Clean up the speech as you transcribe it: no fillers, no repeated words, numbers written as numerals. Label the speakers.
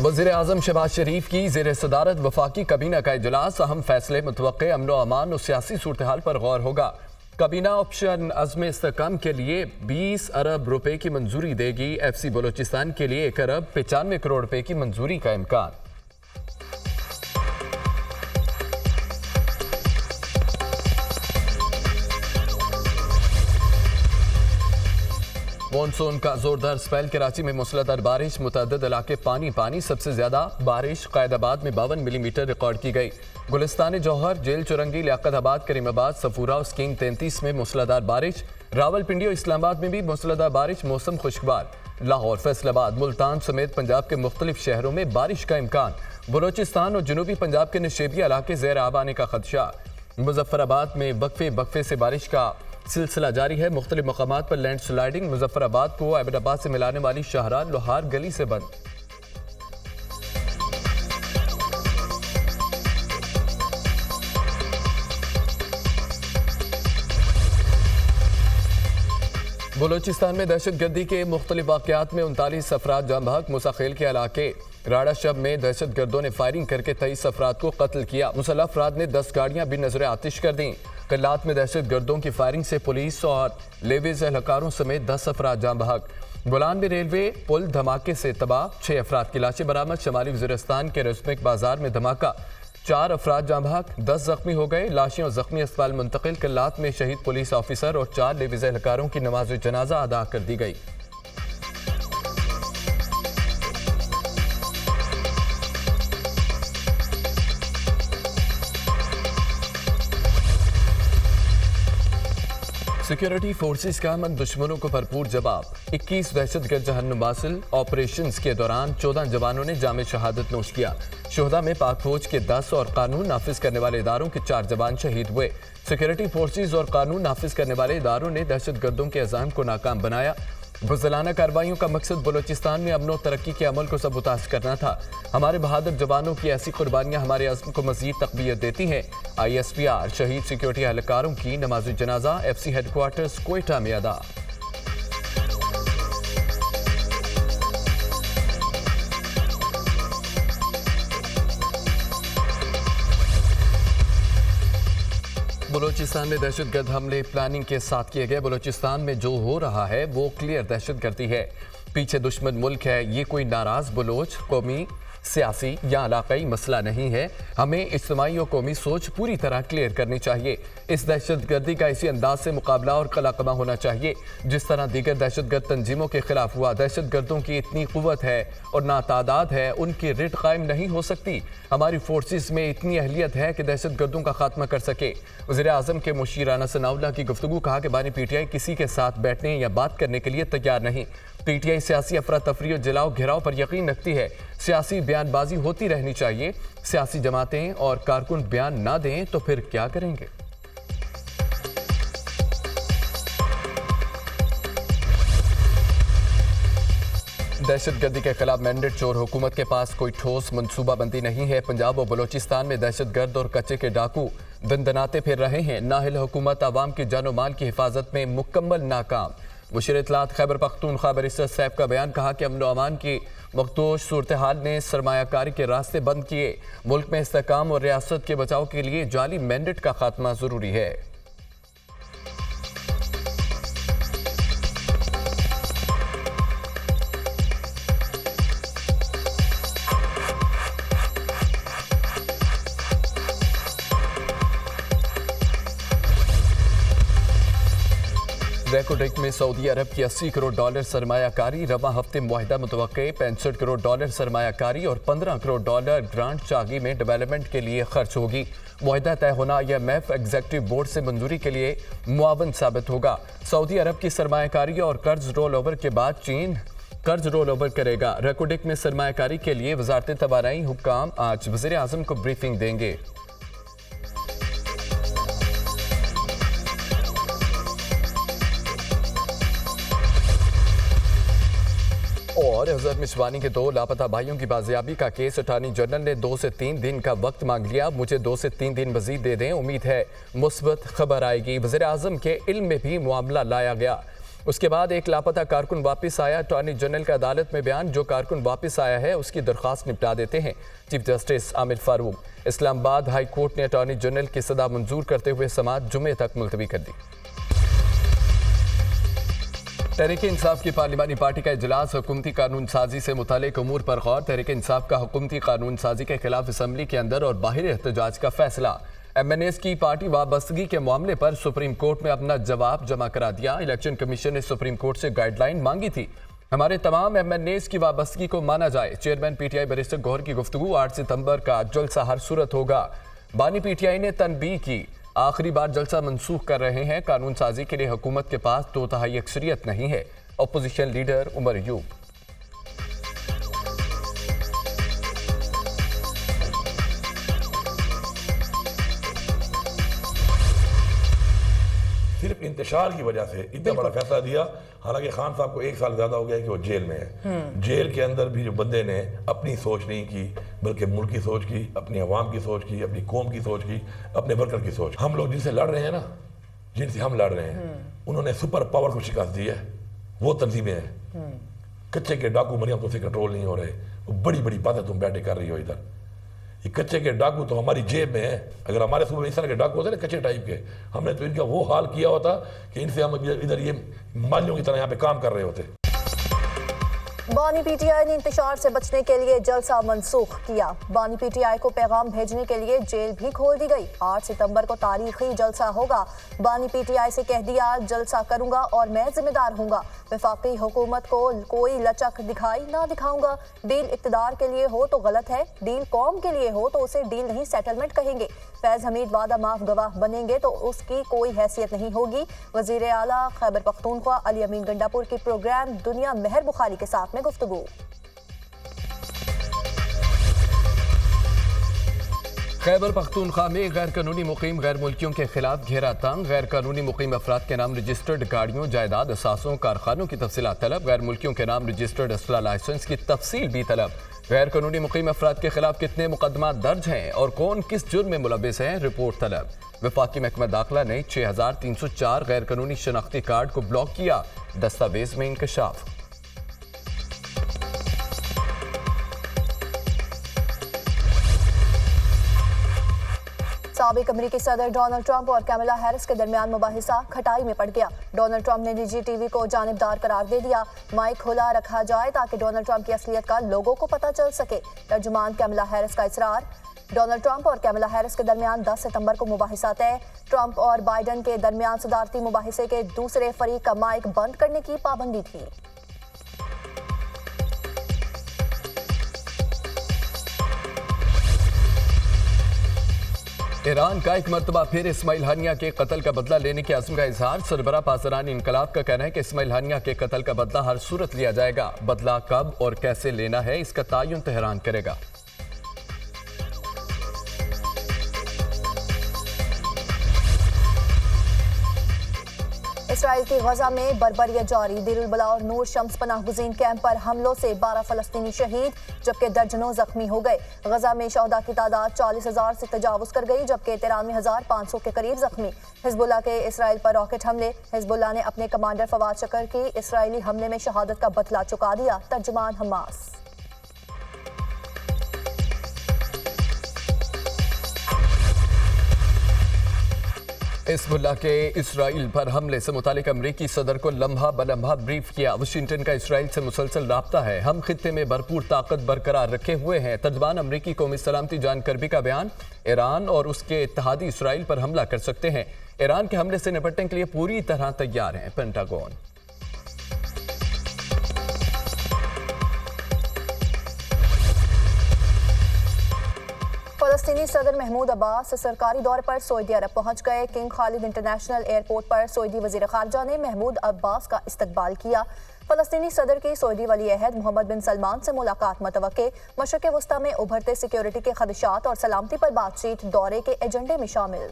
Speaker 1: वज़ीर आज़म शहबाज शरीफ की ज़ेर सदारत वफाकी कबीना का इजलास, अहम फैसले मुतवक्के अमन व अमान और सियासी सूरत हाल पर गौर होगा। कबीना ऑप्शन अज़्म इस्तेहकाम के लिए 20 अरब रुपए की मंजूरी देगी। FC बलोचिस्तान के लिए 1 अरब 95 करोड़ रुपए की मंजूरी का इम्कान। मानसून का जोरदार स्पेल, कराची में मूसलाधार बारिश, मुतअद्दिद इलाके पानी पानी। सबसे ज्यादा बारिश कायदाबाद में 52 मिलीमीटर रिकॉर्ड की गई। गुलिस्तान जौहर, जेल चुरंगी, लियाकताबाद, करीमाबाद, सफूरा और स्कीम 33 में मूसलाधार बारिश। रावलपिंडी और इस्लामाबाद में भी मूसलाधार बारिश, मौसम खुशगवार। लाहौर, फैसलाबाद, मुल्तान समेत पंजाब के मुख्तलिफ शहरों में बारिश का इम्कान। बलोचिस्तान और जनूबी पंजाब के नशेबिया इलाके ज़ेर आब आने का खदशा। मुजफ्फराबाद में वक्फे से बारिश का सिलसिला जारी है। मुख्तलिफ मकामात पर लैंड स्लाइडिंग। मुजफ्फराबाद को एबटाबाद से मिलाने वाली शाहराह लोहार गली से बंद। बलोचिस्तान में दहशतगर्दी के मुख्तलिफ वाक़यात में 39 अफराद जाँ बहक। मुसाखेल के इलाके राड़ा शब में दहशतगर्दों ने फायरिंग करके 23 अफराद को कत्ल किया। मुसल्लह अफराद ने 10 गाड़ियां भी नजर आतिश कर दी। कल्लात में दहशतगर्दों की फायरिंग से पुलिस और लेवीज एहलकारों समेत 10 अफराद जाँ बहक। गुलान में रेलवे पुल धमाके से तबाह, 6 अफराद की लाशें बरामद। शमाली वज़ीरिस्तान के रस्मिक बाजार में धमाका, 4 अफराद जाँ बहक, 10 जख्मी हो गए। लाशें और जख्मी अस्पताल मुंतकिल। कल्लात में शहीद पुलिस ऑफिसर और 4 लेवीज एहलकारों की नमाज जनाजा अदा कर दी गई। सिक्योरिटी फोर्सेस का मन दुश्मनों को भरपूर जवाब। 21 दहशतगर्द जहन्नुम हासिल। ऑपरेशंस के दौरान 14 जवानों ने जामे शहादत नोश किया। शोहदा में पाक फौज के 10 और कानून नाफिज करने वाले इदारों के 4 जवान शहीद हुए। सिक्योरिटी फोर्सेस और कानून नाफिज करने वाले इदारों ने दहशतगर्दों के अज़ाम को नाकाम बनाया। बुज़दिलाना कार्रवाइयों का मकसद बलोचिस्तान में अमन और तरक्की के अमल को सबूताज करना था। हमारे बहादुर जवानों की ऐसी कुर्बानियां हमारे अज़्म को मज़ीद तक़वियत देती हैं। ISPR शहीद सिक्योरिटी एहलकारों की नमाज जनाजा FC हेडक्वार्टर्स क्वेटा में अदा। बलोचिस्तान में दहशतगर्द हमले प्लानिंग के साथ किए गए। बलोचिस्तान में जो हो रहा है वो क्लियर दहशतगर्दी है। पीछे दुश्मन मुल्क है। ये कोई नाराज बलोच कौमी, सियासी या इलाकाई मसला नहीं है। हमें इज्तिमाई और कौमी सोच पूरी तरह क्लियर करनी चाहिए। इस दहशतगर्दी का इसी अंदाज से मुकाबला और कलाकमा होना चाहिए जिस तरह दीगर दहशतगर्द तंजीमों के खिलाफ हुआ। दहशतगर्दों की इतनी कुव्वत है और ना तादाद है, उनकी रिट कायम नहीं हो सकती। हमारी फोर्सेस में इतनी अहलियत है कि दहशतगर्दों का खात्मा कर सके। वज़ीर आज़म के मुशीर राना सनाउल्लाह की गुफ्तगू, कहा कि बानी PTI किसी के साथ बैठने या बात करने के लिए तैयार नहीं। PTI सियासी अफरा तफरी और जलाओ घिराव पर यकीन रखती है। सियासी बयानबाजी होती रहनी चाहिए। सियासी जमातें और कारकुन बयान ना दें तो फिर क्या करेंगे। दहशतगर्दी के खिलाफ मैंडेट चोर, हुकूमत के पास कोई ठोस मनसूबाबंदी नहीं है। पंजाब और बलोचिस्तान में दहशतगर्द और कच्चे के डाकू दंदनाते फिर रहे हैं। नाहिल हुकूमत आवाम की जानो माल की हिफाजत में मुकम्मल नाकाम। मुशीर इत्तलात खैबर पख्तूनख्वा बैरिस्टर सैफ का बयान, कहा कि अमन अमान की मखदूश सूरत हाल ने सरमायाकारी के रास्ते बंद किए। मुल्क में इस्तेहकाम और रियासत के बचाव के लिए जाली मैंडेट का खात्मा जरूरी है। रेकोडेक में सऊदी अरब की 80 करोड़ डॉलर सरमायाकारी। रवा हफ्ते मुआहिदा मुतवक्के 65 करोड़ डॉलर सरमायाकारी और 15 करोड़ डॉलर ग्रांट चागी में डेवलपमेंट के लिए खर्च होगी। मुआहिदा तय होना IMF एग्जीक्यूटिव बोर्ड से मंजूरी के लिए मुआवन साबित होगा। सऊदी अरब की सरमायाकारी और कर्ज रोल ओवर के बाद चीन कर्ज रोल ओवर करेगा। रेकोडेक में सरमायाकारी के लिए वजारत तवानाई हुक्काम आज वज़ीर आज़म को ब्रीफिंग देंगे। और हजरत मिसवानी के 2 लापता भाइयों की बाजियाबी का केस अटॉर्नी जनरल ने 2 से 3 दिन का वक्त मांग लिया। मुझे 2 से 3 दिन मजीद दे दें, उम्मीद है मुस्बत खबर आएगी। वज़ीर आज़म के इल्म में भी मामला लाया गया। उसके बाद एक लापता कारकुन वापस आया। अटॉर्नी जनरल का अदालत में बयान, जो कारकुन वापस आया है उसकी दरख्वास्त निपटा देते हैं। Chief justice Aamir Farooq. Islamabad high court ने अटॉर्नी जनरल की सदा मंजूर करते हुए समाअत जुमे तक मुलतवी कर दी। तहरीक इंसाफ की पार्लिमानी पार्टी का इजलास, हुकूमती कानून साजी से मुतालिक उमूर पर गौर। तहरीक इंसाफ का हुकूमती कानून साजी के खिलाफ असम्बली के अंदर और बाहर एहतजाज का फैसला। MNAs की पार्टी वाबस्तगी के मामले पर सुप्रीम कोर्ट में अपना जवाब जमा करा दिया। इलेक्शन कमीशन ने सुप्रीम कोर्ट से गाइडलाइन मांगी थी, हमारे तमाम MNAs की वाबस्तगी को माना जाए। चेयरमैन PTI बैरिस्टर गौहर की गुफ्तगू, 8 सितंबर का जलसा हर सूरत होगा। बानी PTI ने तनबीह की, आखिरी बार जलसा मनसूख कर रहे हैं। कानून साजी के लिए हुकूमत के पास 2/3 अक्सरियत नहीं है। Opposition leader Omar Ayub.
Speaker 2: सिर्फ इंतशार की वजह से इतना बड़ा फैसला दिया। हालांकि खान साहब को 1 साल ज्यादा हो गया है कि वो जेल में है। जेल के अंदर भी जो बंदे ने अपनी सोच नहीं की, बल्कि मुल्क की सोच की, अपनी अवाम की सोच की, अपनी कौम की सोच की, अपने वर्कर की सोच। हम लोग जिनसे लड़ रहे हैं ना, जिनसे हम लड़ रहे हैं, उन्होंने सुपर पावर को शिकस्त दी है। वो तंजीमें हैं। कच्चे के डाकू मरियम तुमसे कंट्रोल नहीं हो रहे। वो बड़ी बड़ी बातें तुम बैठे कर रही हो इधर। ये कच्चे के डाकू तो हमारी जेब में है। अगर हमारे सूबे में इस तरह के डाकू होते ना, कच्चे टाइप के, हमने तो इनका वो हाल किया होता कि इनसे हम इधर ये मालियों की तरह यहाँ पे काम कर रहे होते।
Speaker 3: बानी PTI ने इंतशार से बचने के लिए जलसा मनसूख किया। बानी PTI को पैगाम भेजने के लिए जेल भी खोल दी गई। 8 सितंबर को तारीखी जलसा होगा। बानी PTI से कह दिया, जलसा करूंगा और मैं जिम्मेदार हूंगा। वफाकी हुकूमत को कोई लचक दिखाई ना दिखाऊंगा। डील इक्तदार के लिए हो तो गलत है, डील कौम के लिए हो तो उसे डील नहीं सेटलमेंट कहेंगे। फैज हमीद वादा माफ गवाह बनेंगे तो उसकी कोई हैसियत नहीं होगी। वजीर आला खैबर पख्तूनख्वा अली अमीन गंडापुर की प्रोग्राम दुनिया महर बुखारी के साथ में गुफ्तगू।
Speaker 1: खैबर पख्तूनख्वा में गैर कानूनी मुकीम गैर मुल्कियों के खिलाफ घेरा तंग। गैर कानूनी मुकीम अफराद के नाम रजिस्टर्ड गाड़ियों, जायदाद, असासों, कारखानों की तफसीलात तलब। गैर मुल्कियों के नाम रजिस्टर्ड असला लाइसेंस की तफसील भी तलब। गैर कानूनी मुकीम अफराद के खिलाफ कितने मुकदमा दर्ज हैं और कौन किस जुर्म में मुलविस हैं, रिपोर्ट तलब। वफाकी महकमा दाखिला ने 6304 गैर कानूनी शनाख्ती कार्ड को ब्लॉक किया। दस्तावेज में इंकशाफ।
Speaker 3: साबिक अमेरिकी सदर डोनाल्ड ट्रंप और कैमला हैरिस के दरमियान मुबाहिसा खटाई में पड़ गया। डोनाल्ड ट्रंप ने निजी टीवी को जानिबदार करार दे दिया। माइक खुला रखा जाए ताकि डोनाल्ड ट्रंप की असलियत का लोगों को पता चल सके। तर्जुमान कैमला हैरिस का इसरार। डोनाल्ड ट्रंप और कैमला हैरिस के दरमियान 10 सितंबर को मुबाहिसा तय। ट्रंप और बाइडन के दरमियान सदारती मुबाहिसे के दूसरे फरीक का माइक बंद करने की पाबंदी थी।
Speaker 1: ईरान का एक मरतबा फिर इस्माइल हानिया के कत्ल का बदला लेने के अज़्म का इजहार। सरबराह पासरान इनकलाब का कहना है कि इस्माइल हानिया के कत्ल का बदला हर सूरत लिया जाएगा। बदला कब और कैसे लेना है, इसका तयन तेहरान करेगा।
Speaker 3: इसराइल की गजा में बर्बरियत जारी। देरुल-बला और नूर शम्स पनाह गुज़ीन कैंप पर हमलों से 12 फलस्तीनी शहीद जबकि दर्जनों जख्मी हो गए। गजा में शहदा की तादाद 40,000 से तजावुज़ कर गई जबकि 93,500 के करीब जख्मी। हिजबुल्लाह के इसराइल पर रॉकेट हमले। हिजबुल्लाह ने अपने कमांडर फवाद शकर की इसराइली हमले में शहादत का बदला चुका दिया। तर्जुमान हमास।
Speaker 1: हिजबुल्लाह के इसराइल पर हमले से मुतालिक अमरीकी सदर को लम्हा बलम्हा ब्रीफ किया। वाशिंगटन का इसराइल से मुसलसल राब्ता है, हम खित्ते में भरपूर ताकत बरकरार रखे हुए हैं। तर्जुमान अमरीकी कौमी सलामती जानकरबी का बयान। ईरान और उसके इत्तेहादी इसराइल पर हमला कर सकते हैं। ईरान के हमले से निपटने के लिए पूरी तरह तैयार हैं। पेंटागन।
Speaker 3: फलस्तीनी सदर महमूद अब्बास सरकारी दौरे पर सऊदी अरब पहुंच गए। किंग खालिद इंटरनेशनल एयरपोर्ट पर सऊदी वजीर खारजा ने महमूद अब्बास का इस्तकबाल किया। फलस्तीनी सदर की सऊदी वली अहद मोहम्मद बिन सलमान से मुलाकात मतवक्के। मशरिक़ वस्ता में उभरते सिक्योरिटी के खदशात और सलामती पर बातचीत दौरे के एजेंडे में शामिल।